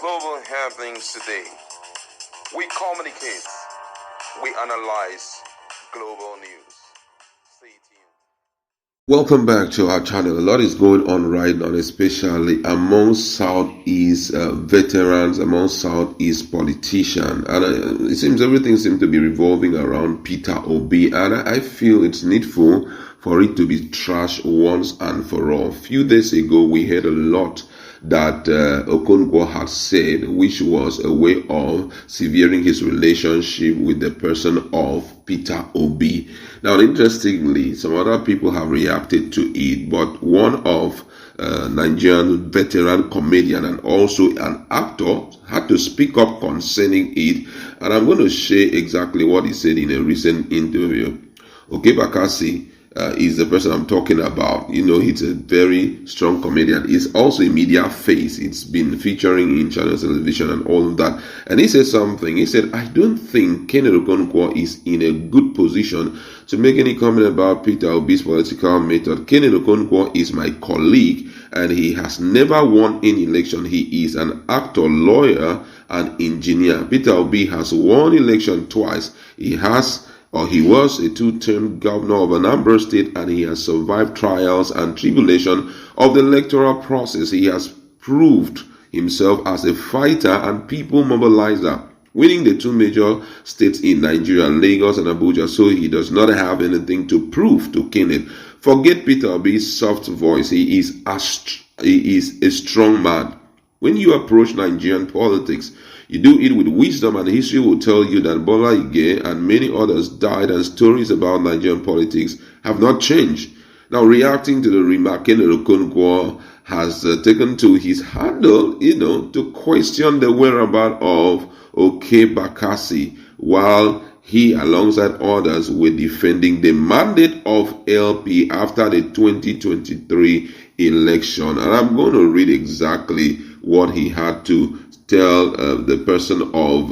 global happenings today. We communicate, we analyze global news. Stay tuned. Welcome back to our channel. A lot is going on right now, especially among Southeast veterans, among Southeast politicians. And it seems everything seems to be revolving around Peter Obi. And I feel it's needful for it to be trashed once and for all. A few days ago, we heard a lot that Okonkwo had said, which was a way of severing his relationship with the person of Peter Obi. Now, interestingly, some other people have reacted to it, but one of Nigerian veteran comedian and also an actor had to speak up concerning it, and I'm going to share exactly what he said in a recent interview. Okey Bakassi is the person I'm talking about. You know, he's a very strong comedian. He's also a media face. It's been featuring in channel television and all of that. And he said something. He said, I don't think Kenneth Okonkwo is in a good position to make any comment about Peter Obi's political method. Kenneth Okonkwo is my colleague and he has never won any election. He is an actor, lawyer, and engineer. Peter Obi has won election twice. He was a two-term governor of Anambra State, and he has survived trials and tribulation of the electoral process. He has proved himself as a fighter and people mobilizer, winning the two major states in Nigeria, Lagos and Abuja, so he does not have anything to prove to Kenneth. Forget Peter Obi's soft voice. He is a strong man. When you approach Nigerian politics, you do it with wisdom, and history will tell you that Bola Ige and many others died, and stories about Nigerian politics have not changed. Now, reacting to the remark, Kenneth Okonkwo has taken to his handle, to question the whereabouts of Okey Bakassi, while he, alongside others, were defending the mandate of LP after the 2023 election. And I'm going to read exactly what he had to tell the person of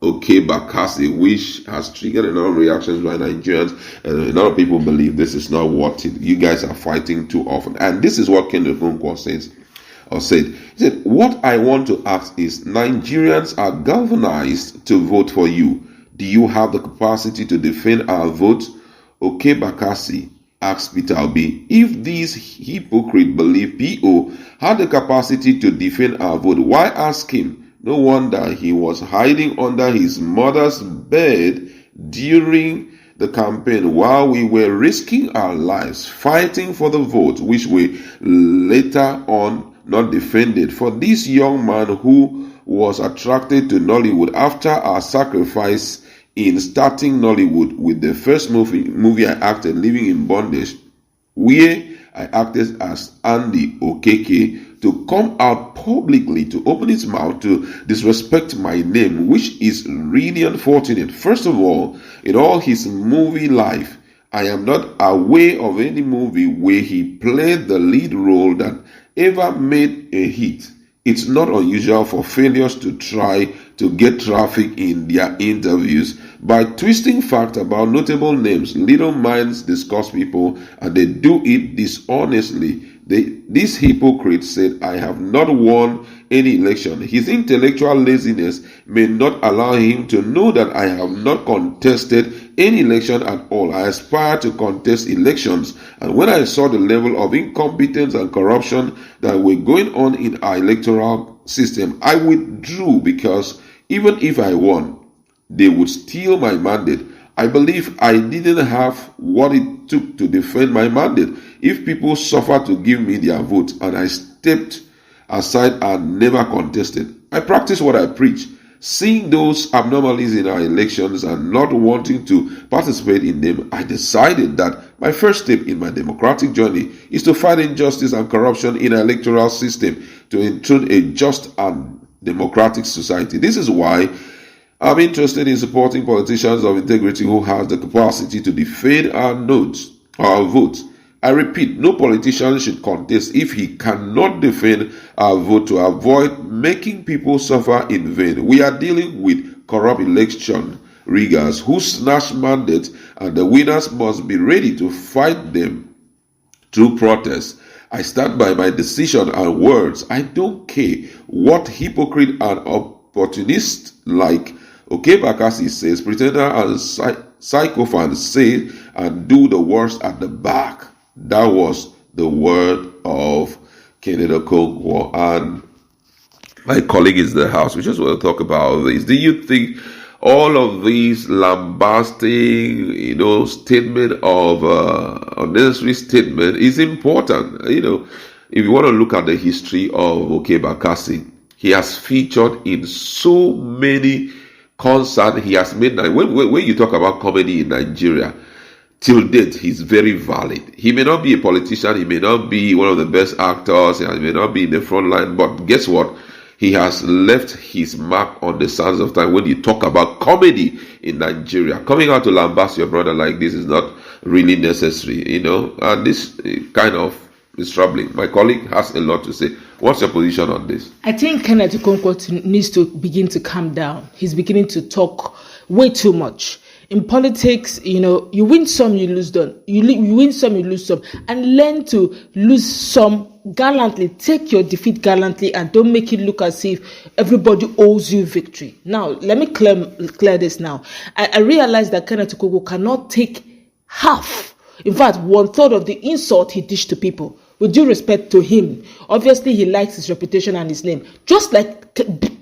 Okey Bakassi, which has triggered a lot of reactions by Nigerians, and a lot of people believe this is not what you guys are fighting too often. And this is what Kenneth Okonkwo said. He said, what I want to ask is, Nigerians are galvanized to vote for you. Do you have the capacity to defend our vote? Okey Bakassi asked Peter Obi, if these hypocrites believe PO had the capacity to defend our vote, why ask him? No wonder he was hiding under his mother's bed during the campaign while we were risking our lives fighting for the vote, which we later on not defended. For this young man who was attracted to Nollywood after our sacrifice in starting Nollywood with the first movie I acted, Living in Bondage, where I acted as Andy Okey, to come out publicly, to open his mouth to disrespect my name, which is really unfortunate. First of all, in all his movie life, I am not aware of any movie where he played the lead role that ever made a hit. It's not unusual for failures to try to get traffic in their interviews by twisting facts about notable names. Little minds discuss people, and they do it dishonestly. This hypocrite said, I have not won any election. His intellectual laziness may not allow him to know that I have not contested any election at all. I aspire to contest elections, and when I saw the level of incompetence and corruption that were going on in our electoral system, I withdrew, because even if I won, they would steal my mandate. I believe I didn't have what it took to defend my mandate. If people suffer to give me their vote and I stepped aside and never contested, I practice what I preach. Seeing those abnormalities in our elections and not wanting to participate in them, I decided that my first step in my democratic journey is to fight injustice and corruption in our electoral system, to intrude a just and democratic society. This is why I'm interested in supporting politicians of integrity who have the capacity to defend our votes. I repeat, no politician should contest if he cannot defend our vote to avoid making people suffer in vain. We are dealing with corrupt election riggers who snatch mandates, and the winners must be ready to fight them through protests. I stand by my decision and words. I don't care what hypocrite and opportunist like Bakassi says, pretender and psychophant say and do the worst at the back. That was the word of Kenneth Okonkwo. And my colleague is in the house. We just want to talk about this. Do you think all of these lambasting, statement of unnecessary statement is important? If you want to look at the history of Bakassi, he has featured in so many concerts. He has made, when you talk about comedy in Nigeria, till date, he's very valid. He may not be a politician, he may not be one of the best actors, he may not be in the front line, but guess what? He has left his mark on the sands of time when you talk about comedy in Nigeria. Coming out to lambast your brother like this is not really necessary, and this kind of is troubling. My colleague has a lot to say. What's your position on this? I think Kenneth Okonkwo needs to begin to calm down. He's beginning to talk way too much. In politics, you win some, you lose some. You win some, you lose some. And learn to lose some gallantly. Take your defeat gallantly and don't make it look as if everybody owes you victory. Now, let me clear this now. I realize that Kenneth Okonkwo cannot take half, in fact, 1/3 of the insult he dished to people. With due respect to him, obviously he likes his reputation and his name. Just like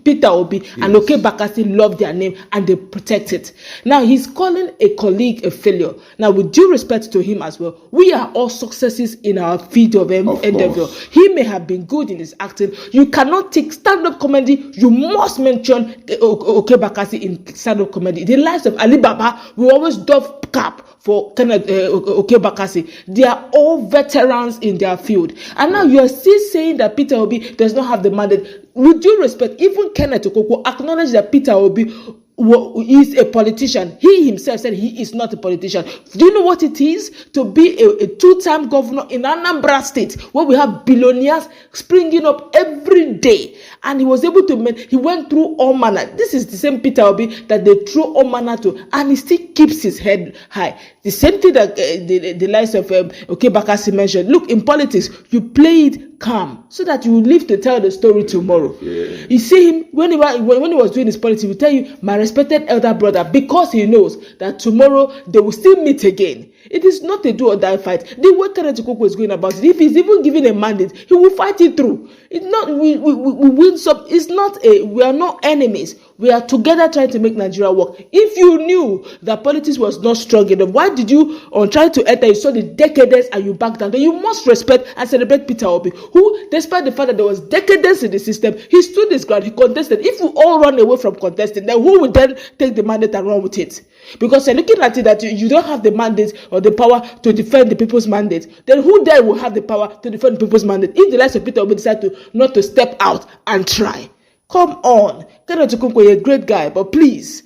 Peter Obi and Bakassi love their name and they protect it. Now he's calling a colleague a failure. Now with due respect to him as well, we are all successes in our field of endeavor. He may have been good in his acting. You cannot take stand-up comedy. You must mention Bakassi in stand-up comedy. The lives of Ali Baba will always doff cap for Kenneth Bakassi. They are all veterans in their field. And now you are still saying that Peter Obi does not have the mandate. With due respect, even Kenneth Okonkwo acknowledged that Peter Obi is a politician. He himself said he is not a politician. Do you know what it is to be a two-time governor in Anambra State, where we have billionaires springing up every day? And he was able to he went through all manner. This is the same Peter Obi that they threw all manner to, and he still keeps his head high. The same thing that the likes of Bakassi mentioned. Look, in politics, you play it calm so that you will live to tell the story tomorrow. You see him when he was doing his politics, he will tell you, my respected elder brother, because he knows that tomorrow they will still meet again. It is not a do or die fight. The way Kenneth Okonkwo is going about it, if he's even given a mandate, he will fight it through. It's not we win some. It's not we are not enemies. We are together trying to make Nigeria work. If you knew that politics was not strong enough, why did you try to enter? You saw the decadence and you backed down. Then you must respect and celebrate Peter Obi, who, despite the fact that there was decadence in the system, he stood his ground. He contested. If we all run away from contesting, then who would then take the mandate and run with it? Because you're looking at it that you don't have the mandate or the power to defend the people's mandate. Then who then will have the power to defend the people's mandate? If the likes of Peter Obi decide not to step out and try. Come on. Kenneth Okonkwo, you're a great guy, but please,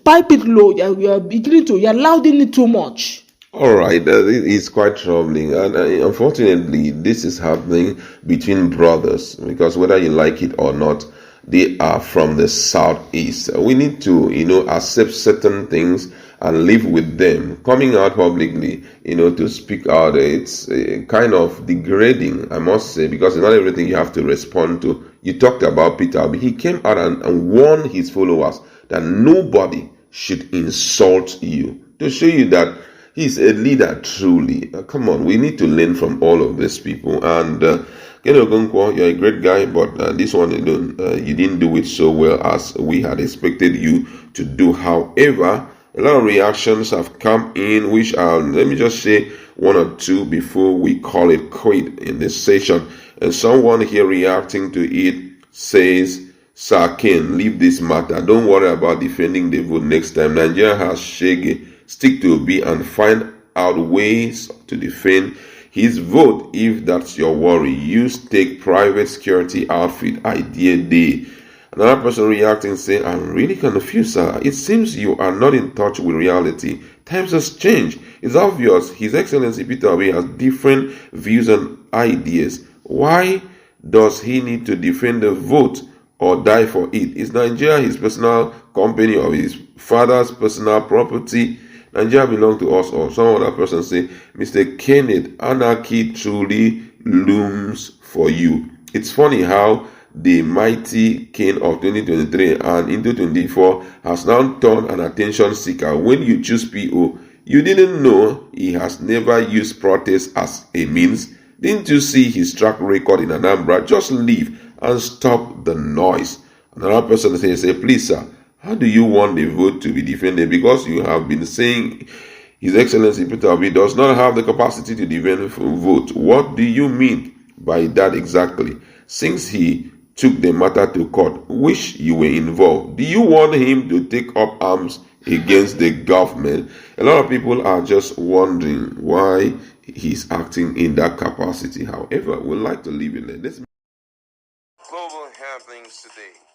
pipe it low. You're louding it too much. All right, it's quite troubling, and unfortunately, this is happening between brothers, because whether you like it or not, they are from the southeast. We need to, accept certain things and live with them. Coming out publicly, to speak out, it's kind of degrading, I must say, because it's not everything you have to respond to. You talked about Peter Obi. He came out and warned his followers that nobody should insult you, to show you that he's a leader truly. Come on, we need to learn from all of these people. And Kenneth Okonkwo, you're a great guy, but this one, you didn't do it so well as we had expected you to do. However, a lot of reactions have come in, which let me just say one or two before we call it quit in this session. And someone here reacting to it says, Sir Ken, leave this matter. Don't worry about defending the vote next time. Nigeria has Shege. Stick to Obi and find out ways to defend his vote if that's your worry. Use take private security outfit idea day. Another person reacting saying, I'm really confused, sir. It seems you are not in touch with reality. Times has changed. It's obvious His Excellency Peter Obi has different views and ideas. Why does he need to defend the vote or die for it? Is Nigeria his personal company or his father's personal property? Nigeria belongs to us all. Some other person say, Mr. Kenneth, anarchy truly looms for you. It's funny how the mighty king of 2023 and into 24 has now turned an attention seeker. When you choose PO, you didn't know he has never used protest as a means. Didn't you see his track record in Anambra? Just leave and stop the noise. Another person says, please sir, how do you want the vote to be defended? Because you have been saying His Excellency Peter Obi does not have the capacity to defend a vote. What do you mean by that exactly? Since he took the matter to court, which you were involved, do you want him to take up arms against the government? A lot of people are just wondering why he's acting in that capacity. However, we'd like to leave it there. Global happenings today.